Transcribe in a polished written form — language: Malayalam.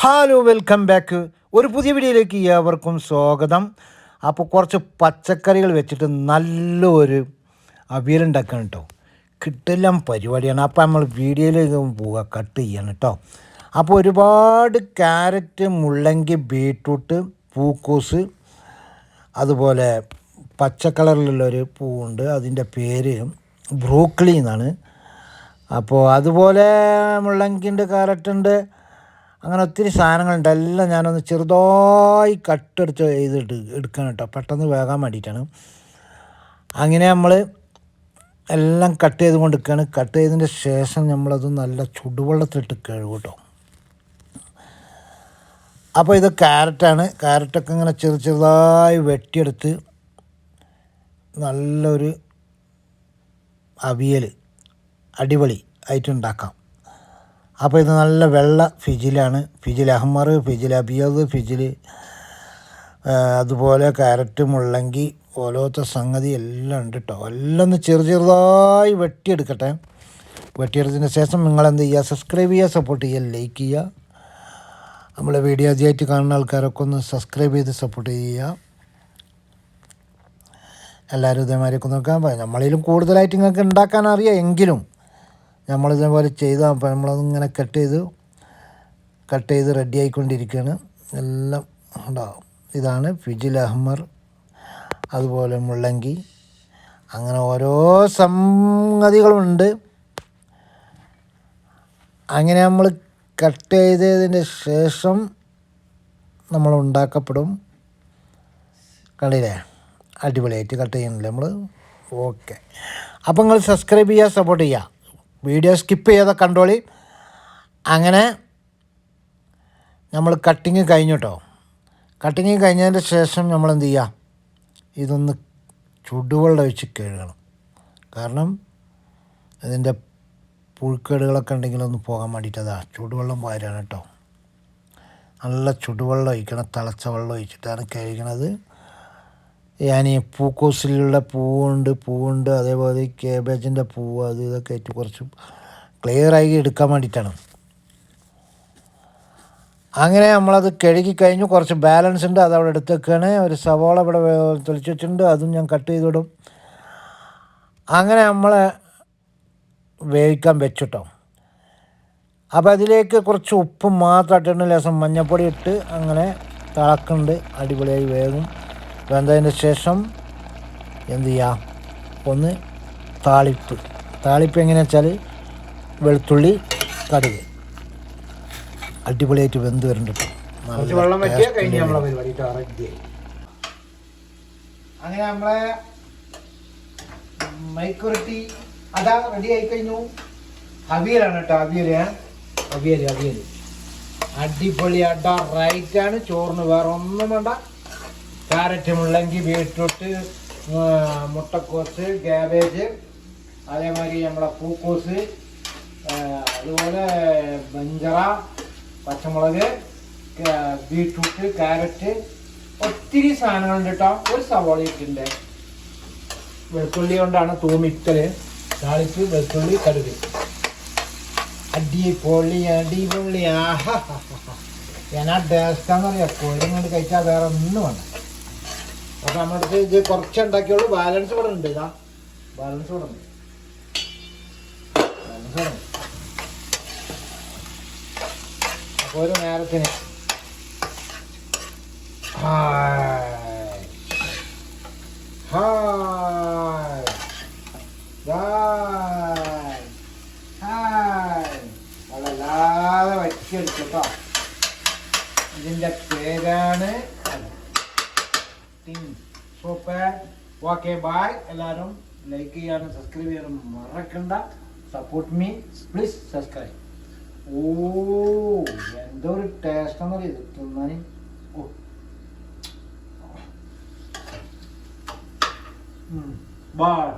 Hello, welcome back. ഒരു പുതിയ വീഡിയോയിലേക്ക് ഏവർക്കും സ്വാഗതം. അപ്പോൾ കുറച്ച് പച്ചക്കറികൾ വെച്ചിട്ട് നല്ലൊരു അവിയലുണ്ടാക്കണം കേട്ടോ. കിട്ടെല്ലാം പരിപാടിയാണ്. അപ്പോൾ നമ്മൾ വീഡിയോയിലേക്ക് പോവുക, കട്ട് ചെയ്യണം കേട്ടോ. അപ്പോൾ ഒരുപാട് ക്യാരറ്റ്, മുള്ളങ്കി, ബീട്രൂട്ട്, പൂക്കോസ്, അതുപോലെ പച്ച കളറിലുള്ളൊരു പൂവുണ്ട്, അതിൻ്റെ പേര് ബ്രോക്കലി എന്നാണ്. അപ്പോൾ അതുപോലെ മുള്ളങ്കിൻ്റെ, ക്യാരറ്റുണ്ട്, അങ്ങനെ ഒത്തിരി സാധനങ്ങളുണ്ട്. എല്ലാം ഞാനൊന്ന് ചെറുതായി കട്ടെടുത്ത് എടുക്കണം കേട്ടോ, പെട്ടെന്ന് വേകാൻ വേണ്ടിയിട്ടാണ്. അങ്ങനെ നമ്മൾ എല്ലാം കട്ട് ചെയ്ത് കൊണ്ടിരിക്കുകയാണ്. കട്ട് ചെയ്തതിൻ്റെ ശേഷം നമ്മളത് നല്ല ചുടുവെള്ളത്തിലിട്ട് കഴുകും കേട്ടോ. അപ്പോൾ ഇത് ക്യാരറ്റാണ്. ക്യാരറ്റൊക്കെ ഇങ്ങനെ ചെറുതായി വെട്ടിയെടുത്ത് നല്ലൊരു അവിയൽ അടിപൊളി ആയിട്ടുണ്ടാക്കാം. അപ്പോൾ ഇത് നല്ല വെള്ള ഫിജിലാണ്. ഫിജിൽ അഹ്മർ, ഫിജിൽ അബിയത്, ഫിജിൽ അതുപോലെ ക്യാരറ്റ്, മുള്ളങ്കി, ഓരോത്ത സംഗതി എല്ലാം ഉണ്ട് കേട്ടോ. എല്ലാം ഒന്ന് ചെറുതായി വെട്ടിയെടുക്കട്ടെ. വെട്ടിയെടുത്തതിന് ശേഷം നിങ്ങളെന്ത് ചെയ്യുക, സബ്സ്ക്രൈബ് ചെയ്യുക, സപ്പോർട്ട് ചെയ്യുക, ലൈക്ക് ചെയ്യുക. നമ്മളെ വീഡിയോ ആദ്യമായിട്ട് കാണുന്ന ആൾക്കാരൊക്കെ ഒന്ന് സബ്സ്ക്രൈബ് ചെയ്ത് സപ്പോർട്ട് ചെയ്യുക. എല്ലാവരും ഇതേമാതിരിയൊക്കെ നോക്കാൻ നമ്മളിലും കൂടുതലായിട്ട് നിങ്ങൾക്ക് ഉണ്ടാക്കാൻ അറിയാം, എങ്കിലും നമ്മളിതേപോലെ ചെയ്താൽ അപ്പോൾ നമ്മളതിങ്ങനെ കട്ട് ചെയ്ത് റെഡി ആയിക്കൊണ്ടിരിക്കുകയാണ്. എല്ലാം ഉണ്ടാവും. ഇതാണ് ഫിജിൽ അഹ്മർ, അതുപോലെ മുള്ളങ്കി, അങ്ങനെ ഓരോ സംഗതികളുമുണ്ട്. അങ്ങനെ നമ്മൾ കട്ട് ചെയ്തതിന് ശേഷം നമ്മൾ ഉണ്ടാക്കപ്പെടും. കണ്ടില്ലേ, അടിപൊളിയായിട്ട് കട്ട് ചെയ്യുന്നില്ല നമ്മൾ. ഓക്കെ, അപ്പോൾ നിങ്ങൾ സബ്സ്ക്രൈബ് ചെയ്യുക, സപ്പോർട്ട് ചെയ്യുക, വീഡിയോ സ്കിപ്പ് ചെയ്യാതെ കണ്ടോളി. അങ്ങനെ നമ്മൾ കട്ടിങ് കഴിഞ്ഞു കേട്ടോ. കട്ടിങ് കഴിഞ്ഞതിൻ്റെ ശേഷം നമ്മൾ എന്ത് ചെയ്യുക, ഇതൊന്ന് ചുടുവെള്ളം ഒഴിച്ച് കഴുകണം. കാരണം ഇതിൻ്റെ പുഴുക്കേടുകളൊക്കെ ഉണ്ടെങ്കിലൊന്ന് പോകാൻ വേണ്ടിയിട്ടതാ ചുടുവെള്ളം പോരാണ് കേട്ടോ. നല്ല ചുടുവെള്ളം ഒഴിക്കണം, തിളച്ച വെള്ളം ഒഴിച്ചിട്ടാണ് കഴുകണത്. ഞാൻ ഈ പൂക്കോസിലുള്ള പൂവുണ്ട്, അതേപോലെ കേബേജിൻ്റെ പൂവ്, അത് ഇതൊക്കെ ആയിട്ട് കുറച്ച് ക്ലിയറായി എടുക്കാൻ വേണ്ടിയിട്ടാണ്. അങ്ങനെ നമ്മളത് കഴുകി കഴിഞ്ഞു. കുറച്ച് ബാലൻസ് ഉണ്ട്, അതവിടെ എടുത്തേക്കാണ്. ഒരു സവാള ഇവിടെ തെളിച്ച് വെച്ചിട്ടുണ്ട്, അതും ഞാൻ കട്ട് ചെയ്തിടും. അങ്ങനെ നമ്മൾ വേവിക്കാൻ വെച്ചിട്ടോ. അപ്പോൾ അതിലേക്ക് കുറച്ച് ഉപ്പ് മാത്രമായിട്ടുണ്ട്, ലേശം മഞ്ഞൾപ്പൊടി ഇട്ട് അങ്ങനെ തിളക്കുന്നുണ്ട്. അടിപൊളിയായി വേകും. വെന്തതിന് ശേഷം എന്ത് ചെയ്യാം, ഒന്ന് താളിപ്പ് എങ്ങനെയാ വെച്ചാൽ വെളുത്തുള്ളി, കടുക്, അടിപൊളിയായിട്ട് വെന്ത് വരുന്നുണ്ട്. അങ്ങനെ നമ്മളെ മൈക്കുരട്ടി അതാ റെഡി ആയി കഴിഞ്ഞു. അവിയലാണ് കേട്ടോ, അവിയൽ അടിപൊളി അട റൈറ്റാണ്. ചോറിന് വേറെ ഒന്നും വേണ്ട. ക്യാരറ്റ്, മുള്ളങ്കി, ബീട്രൂട്ട്, മുട്ടക്കോസ്, ക്യാബേജ്, അതേമാതിരി നമ്മളെ പൂക്കോസ്, അതുപോലെ ബഞ്ചറ, പച്ചമുളക്, ബീട്രൂട്ട്, ക്യാരറ്റ്, ഒത്തിരി സാധനങ്ങളുണ്ട് കേട്ടോ. ഒരു സവാള ഇട്ടിട്ടുണ്ട്. വെളുത്തുള്ളി കൊണ്ടാണ് തൂമിക്കല്. താളിപ്പ് വെളുത്തുള്ളി, കടുക്. അടിപൊളി. ആഹാ, എന്നാ ടേസ്റ്റാന്നറിയാം. കോഴി കൊണ്ട് കഴിച്ചാൽ വേറെ ഒന്നും വേണ്ട. അപ്പോൾ നമ്മുടെ ഇത് കുറച്ച് ഉണ്ടാക്കിയുള്ളൂ. ബാലൻസ് ഇവിടെ ഉണ്ട്. ബാലൻസ് ഇവിടെ ഉണ്ട്. അപ്പോൾ ഒരു നേരത്തിന് വല്ലാതെ വച്ചെടുക്കട്ടോ. ഇതിൻ്റെ പേരാണ് സൂപ്പർ. Okay, bye. എല്ലാവരും ലൈക്ക് ചെയ്യാനും സബ്സ്ക്രൈബ് ചെയ്യാനും മറക്കണ്ട. Support me, please subscribe. ഓ, എന്തോ ഒരു ടേസ്റ്റ് ഇത് തിന്നാൻ. ഓ, ബായ്.